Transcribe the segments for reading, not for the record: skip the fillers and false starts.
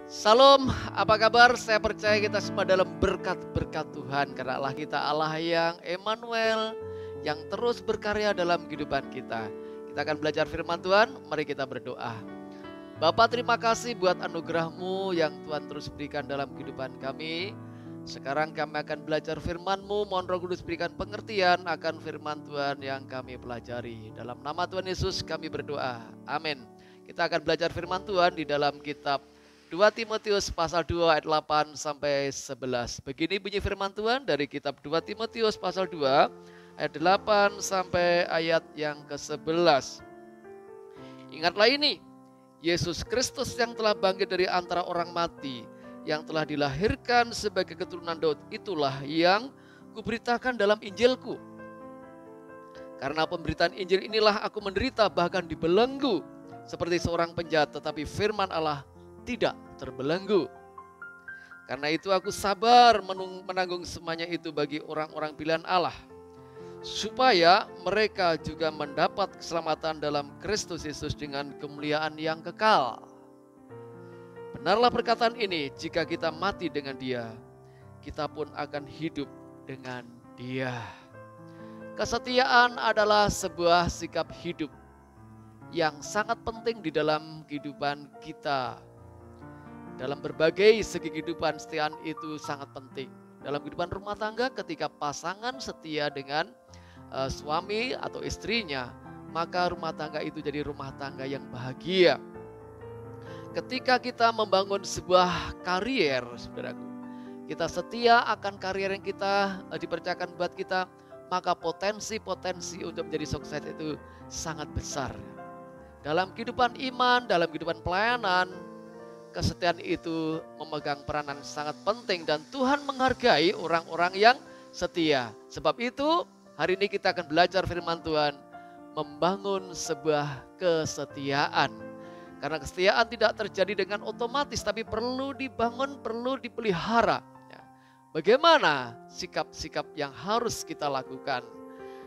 Salam, apa kabar? Saya percaya kita semua dalam berkat-berkat Tuhan karena Allah kita Allah yang Emmanuel, yang terus berkarya dalam kehidupan kita. Kita akan belajar firman Tuhan, mari kita berdoa. Bapa, terima kasih buat anugerah-Mu yang Tuhan terus berikan dalam kehidupan kami. Sekarang kami akan belajar firman-Mu, mohon Roh Kudus berikan pengertian akan firman Tuhan yang kami pelajari. Dalam nama Tuhan Yesus kami berdoa, amin. Kita akan belajar firman Tuhan di dalam kitab 2 Timotius pasal 2 ayat 8 sampai 11. Begini bunyi firman Tuhan dari kitab 2 Timotius pasal 2 ayat 8 sampai ayat yang ke-11. Ingatlah ini, Yesus Kristus yang telah bangkit dari antara orang mati, yang telah dilahirkan sebagai keturunan Daud, itulah yang kuberitakan dalam Injilku. Karena pemberitaan Injil inilah aku menderita, bahkan dibelenggu seperti seorang penjahat, tetapi firman Allah tidak terbelenggu. Karena itu aku sabar menanggung semuanya itu bagi orang-orang pilihan Allah, supaya mereka juga mendapat keselamatan dalam Kristus Yesus dengan kemuliaan yang kekal. Benarlah perkataan ini, jika kita mati dengan Dia, kita pun akan hidup dengan Dia. Kesetiaan adalah sebuah sikap hidup yang sangat penting di dalam kehidupan kita. Dalam berbagai segi kehidupan, kesetiaan itu sangat penting. Dalam kehidupan rumah tangga, ketika pasangan setia dengan suami atau istrinya, maka rumah tangga itu jadi rumah tangga yang bahagia. Ketika kita membangun sebuah karier, saudaraku, kita setia akan karier yang kita dipercayakan buat kita, maka potensi-potensi untuk menjadi sukses itu sangat besar. Dalam kehidupan iman, dalam kehidupan pelayanan, kesetiaan itu memegang peranan sangat penting dan Tuhan menghargai orang-orang yang setia. Sebab itu hari ini kita akan belajar firman Tuhan, membangun sebuah kesetiaan. Karena kesetiaan tidak terjadi dengan otomatis, tapi perlu dibangun, perlu dipelihara. Bagaimana sikap-sikap yang harus kita lakukan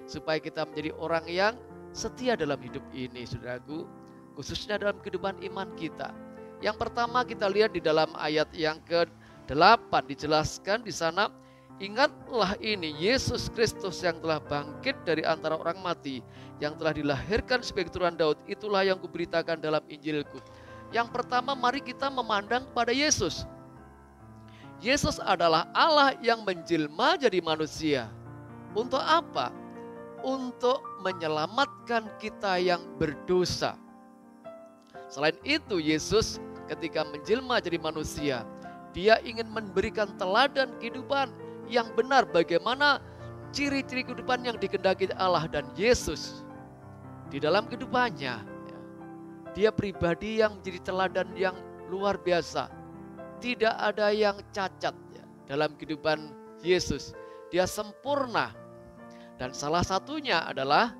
supaya kita menjadi orang yang setia dalam hidup ini, saudaraku, khususnya dalam kehidupan iman kita. Yang pertama kita lihat di dalam ayat yang ke-8 dijelaskan di sana, ingatlah ini, Yesus Kristus yang telah bangkit dari antara orang mati, yang telah dilahirkan sebagai keturunan Daud, itulah yang kuberitakan dalam Injilku. Yang pertama, mari kita memandang pada Yesus. Yesus adalah Allah yang menjelma jadi manusia. Untuk apa? Untuk menyelamatkan kita yang berdosa. Selain itu, Yesus ketika menjelma jadi manusia, Dia ingin memberikan teladan kehidupan yang benar, bagaimana ciri-ciri kehidupan yang dikehendaki Allah. Dan Yesus di dalam kehidupannya, Dia pribadi yang menjadi teladan yang luar biasa. Tidak ada yang cacat dalam kehidupan Yesus. Dia sempurna. Dan salah satunya adalah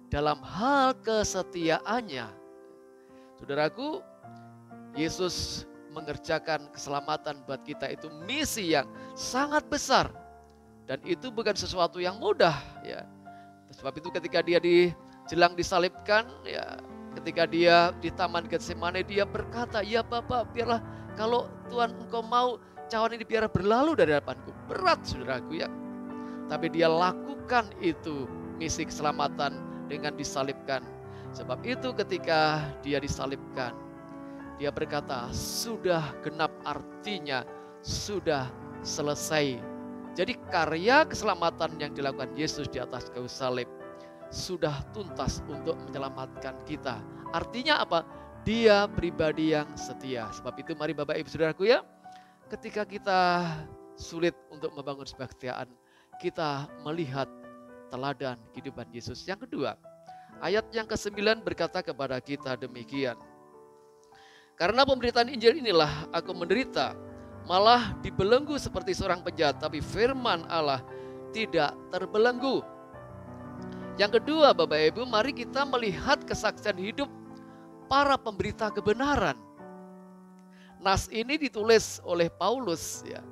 dalam hal kesetiaannya. Saudaraku, Yesus mengerjakan keselamatan buat kita, itu misi yang sangat besar. Dan itu bukan sesuatu yang mudah, ya. Sebab itu ketika Dia jelang disalibkan, ya, ketika Dia di Taman Getsemane, Dia berkata, ya Bapa, biarlah kalau Tuhan Engkau mau, cawan ini biar berlalu dari hadapanku. Berat, saudaraku, ya. Tapi Dia lakukan itu, misi keselamatan dengan disalibkan. Sebab itu ketika Dia disalibkan, Dia berkata, sudah genap, artinya sudah selesai. Jadi karya keselamatan yang dilakukan Yesus di atas kayu salib sudah tuntas untuk menyelamatkan kita. Artinya apa? Dia pribadi yang setia. Sebab itu mari Bapak Ibu Saudaraku, ya, ketika kita sulit untuk membangun sebuah kesetiaan, kita melihat teladan kehidupan Yesus. Yang kedua, ayat yang ke-9 berkata kepada kita demikian. Karena pemberitaan Injil inilah aku menderita, malah dibelenggu seperti seorang penjahat, tapi firman Allah tidak terbelenggu. Yang kedua, Bapak Ibu, mari kita melihat kesaksian hidup para pemberita kebenaran. Nas ini ditulis oleh Paulus, ya,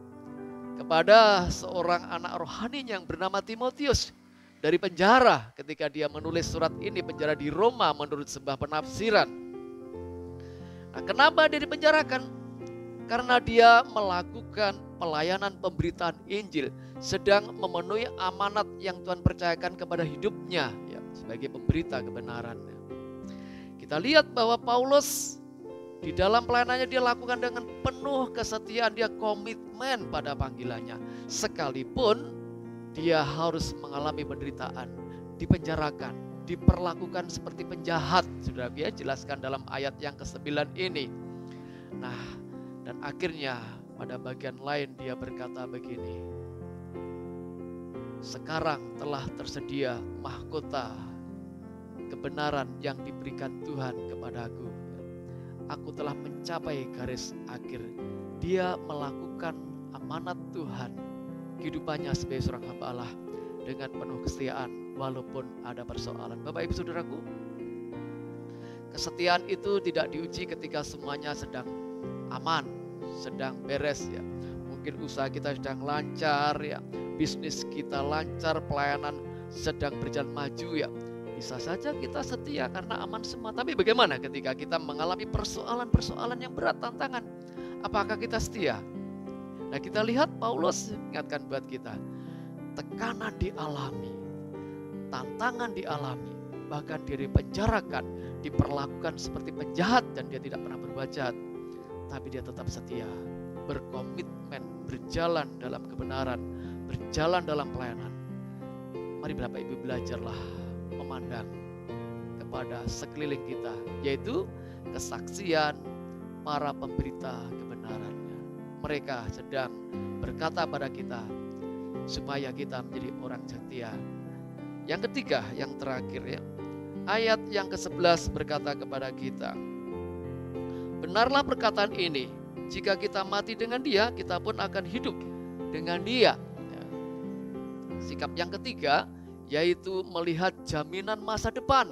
kepada seorang anak rohani yang bernama Timotius dari penjara. Ketika dia menulis surat ini, penjara di Roma menurut sebuah penafsiran. Nah, kenapa dia dipenjarakan? Karena dia melakukan pelayanan pemberitaan Injil, sedang memenuhi amanat yang Tuhan percayakan kepada hidupnya ya, sebagai pemberita kebenaran. Kita lihat bahwa Paulus di dalam pelayanannya dia lakukan dengan penuh kesetiaan, dia komitmen pada panggilannya. Sekalipun dia harus mengalami penderitaan, dipenjarakan, diperlakukan seperti penjahat. Sudah dia jelaskan dalam ayat yang ke-9 ini. Nah, dan akhirnya pada bagian lain dia berkata begini, sekarang telah tersedia mahkota kebenaran yang diberikan Tuhan kepadaku. Aku telah mencapai garis akhir. Dia melakukan amanat Tuhan, kehidupannya sebagai seorang hamba Allah dengan penuh kesetiaan walaupun ada persoalan. Bapak Ibu Saudaraku, kesetiaan itu tidak diuji ketika semuanya sedang aman, sedang beres ya. Mungkin usaha kita sedang lancar ya, bisnis kita lancar, pelayanan sedang berjalan maju ya. Bisa saja kita setia karena aman semua. Tapi bagaimana ketika kita mengalami persoalan-persoalan yang berat, tantangan? Apakah kita setia? Nah, kita lihat Paulus ingatkan buat kita, tekanan dialami, tantangan dialami, bahkan diri penjarakan, diperlakukan seperti penjahat dan dia tidak pernah berbuat jahat. Tapi dia tetap setia, berkomitmen, berjalan dalam kebenaran, berjalan dalam pelayanan. Mari Bapak Ibu belajarlah memandang kepada sekeliling kita, yaitu kesaksian para pemberita kebenarannya. Mereka sedang berkata pada kita supaya kita menjadi orang setia. Yang ketiga, yang terakhir ya, ayat yang ke-11 berkata kepada kita, benarlah perkataan ini, jika kita mati dengan dia, kita pun akan hidup dengan dia. Sikap yang ketiga yaitu melihat jaminan masa depan.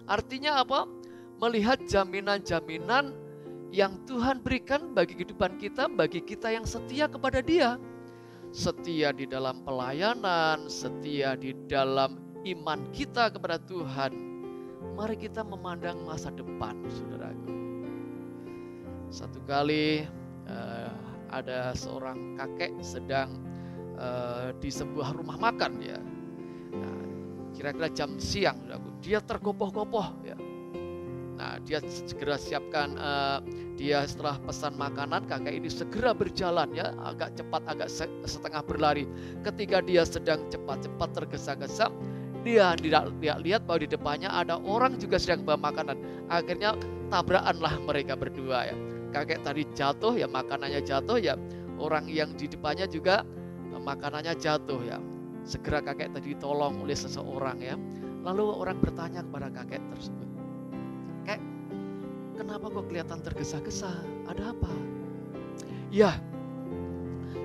Artinya apa? Melihat jaminan-jaminan yang Tuhan berikan bagi kehidupan kita, bagi kita yang setia kepada Dia. Setia di dalam pelayanan, setia di dalam iman kita kepada Tuhan. Mari kita memandang masa depan, saudaraku. Satu kali ada seorang kakek sedang di sebuah rumah makan ya. Nah, kira-kira jam siang, dia tergopoh-gopoh ya. Nah, dia segera siapkan, dia setelah pesan makanan, kakek ini segera berjalan ya, agak cepat, agak setengah berlari. Ketika dia sedang cepat-cepat tergesa-gesa, dia tidak lihat bahwa di depannya ada orang juga sedang bawa makanan. Akhirnya tabrakanlah mereka berdua ya. Kakek tadi jatuh ya, makanannya jatuh ya, orang yang di depannya juga makanannya jatuh ya. Segera kakek tadi ditolong oleh seseorang ya. Lalu orang bertanya kepada kakek tersebut, "Kek, kenapa kok kelihatan tergesa-gesa? Ada apa?" "Ya,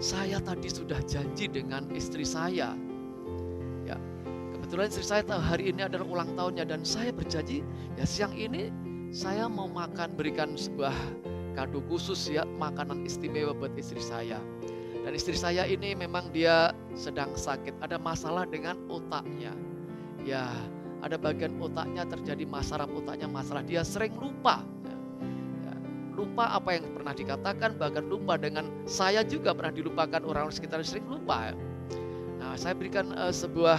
saya tadi sudah janji dengan istri saya. Ya, kebetulan istri saya hari ini adalah ulang tahunnya dan saya berjanji ya siang ini saya mau berikan sebuah kado khusus ya, makanan istimewa buat istri saya. Dan istri saya ini memang dia sedang sakit, ada masalah dengan otaknya. Ya, ada bagian otaknya terjadi masalah, otaknya masalah, dia sering lupa. Ya, lupa apa yang pernah dikatakan, bahkan lupa dengan saya juga pernah dilupakan orang sekitar, sering lupa. Ya. Nah, saya berikan sebuah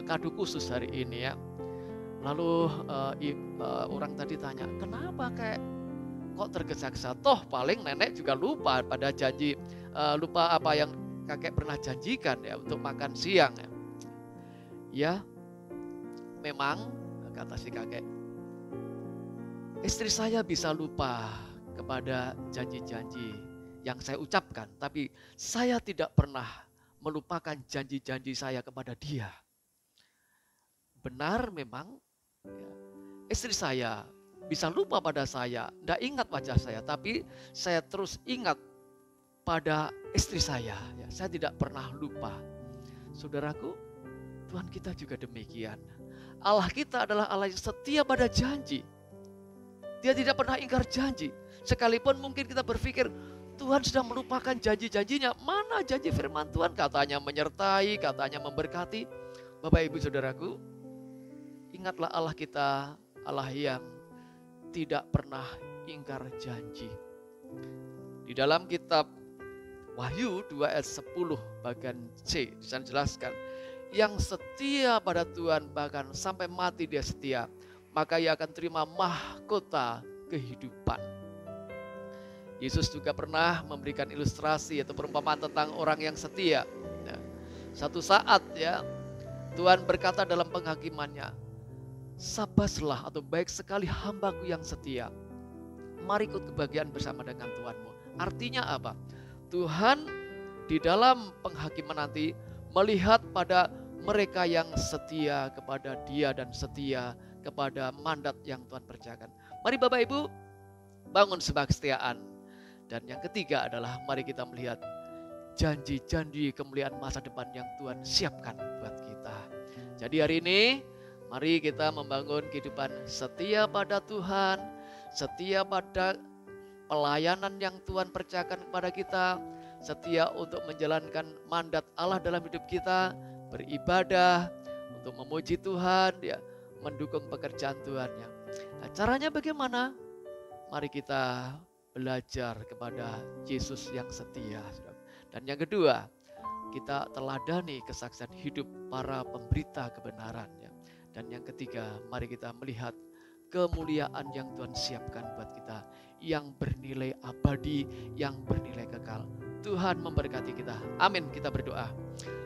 kado khusus hari ini ya. Lalu orang tadi tanya, kenapa kayak kok tergesa-gesa? Toh paling nenek juga lupa pada janji, lupa apa yang kakek pernah janjikan ya untuk makan siang ya. Ya, memang kata si kakek, istri saya bisa lupa kepada janji-janji yang saya ucapkan, tapi saya tidak pernah melupakan janji-janji saya kepada dia. Benar memang ya, istri saya bisa lupa pada saya, tidak ingat wajah saya, tapi saya terus ingat pada istri saya. Ya, saya tidak pernah lupa. Saudaraku, Tuhan kita juga demikian. Allah kita adalah Allah yang setia pada janji. Dia tidak pernah ingkar janji. Sekalipun mungkin kita berpikir Tuhan sudah melupakan janji-janjinya. Mana janji firman Tuhan? Katanya menyertai, katanya memberkati. Bapak Ibu Saudaraku, ingatlah Allah kita, Allah yang tidak pernah ingkar janji. Di dalam kitab Wahyu 2 ayat 10 bagian C, di sana jelaskan, yang setia pada Tuhan bahkan sampai mati dia setia, maka ia akan terima mahkota kehidupan. Yesus juga pernah memberikan ilustrasi atau perumpamaan tentang orang yang setia. Nah, satu saat ya, Tuhan berkata dalam penghakimannya, sabaslah atau baik sekali hambaku yang setia. Mari ikut kebahagiaan bersama dengan Tuhanmu. Artinya apa? Tuhan di dalam penghakiman nanti melihat pada mereka yang setia kepada Dia dan setia kepada mandat yang Tuhan percayakan. Mari Bapak Ibu bangun sebuah kesetiaan. Dan yang ketiga adalah mari kita melihat janji-janji kemuliaan masa depan yang Tuhan siapkan buat kita. Jadi hari ini mari kita membangun kehidupan setia pada Tuhan, setia pada pelayanan yang Tuhan percayakan kepada kita, setia untuk menjalankan mandat Allah dalam hidup kita, beribadah, untuk memuji Tuhan, ya, mendukung pekerjaan Tuhannya. Nah, caranya bagaimana? Mari kita belajar kepada Yesus yang setia. Dan yang kedua, kita teladani kesaksian hidup para pemberita kebenarannya. Dan yang ketiga, mari kita melihat kemuliaan yang Tuhan siapkan buat kita, yang bernilai abadi, yang bernilai kekal. Tuhan memberkati kita. Amin. Kita berdoa.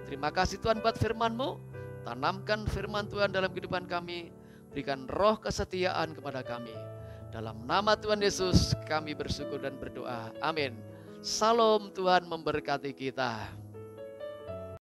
Terima kasih Tuhan buat firman-Mu. Tanamkan firman Tuhan dalam kehidupan kami. Berikan roh kesetiaan kepada kami. Dalam nama Tuhan Yesus kami bersyukur dan berdoa. Amin. Salam, Tuhan memberkati kita.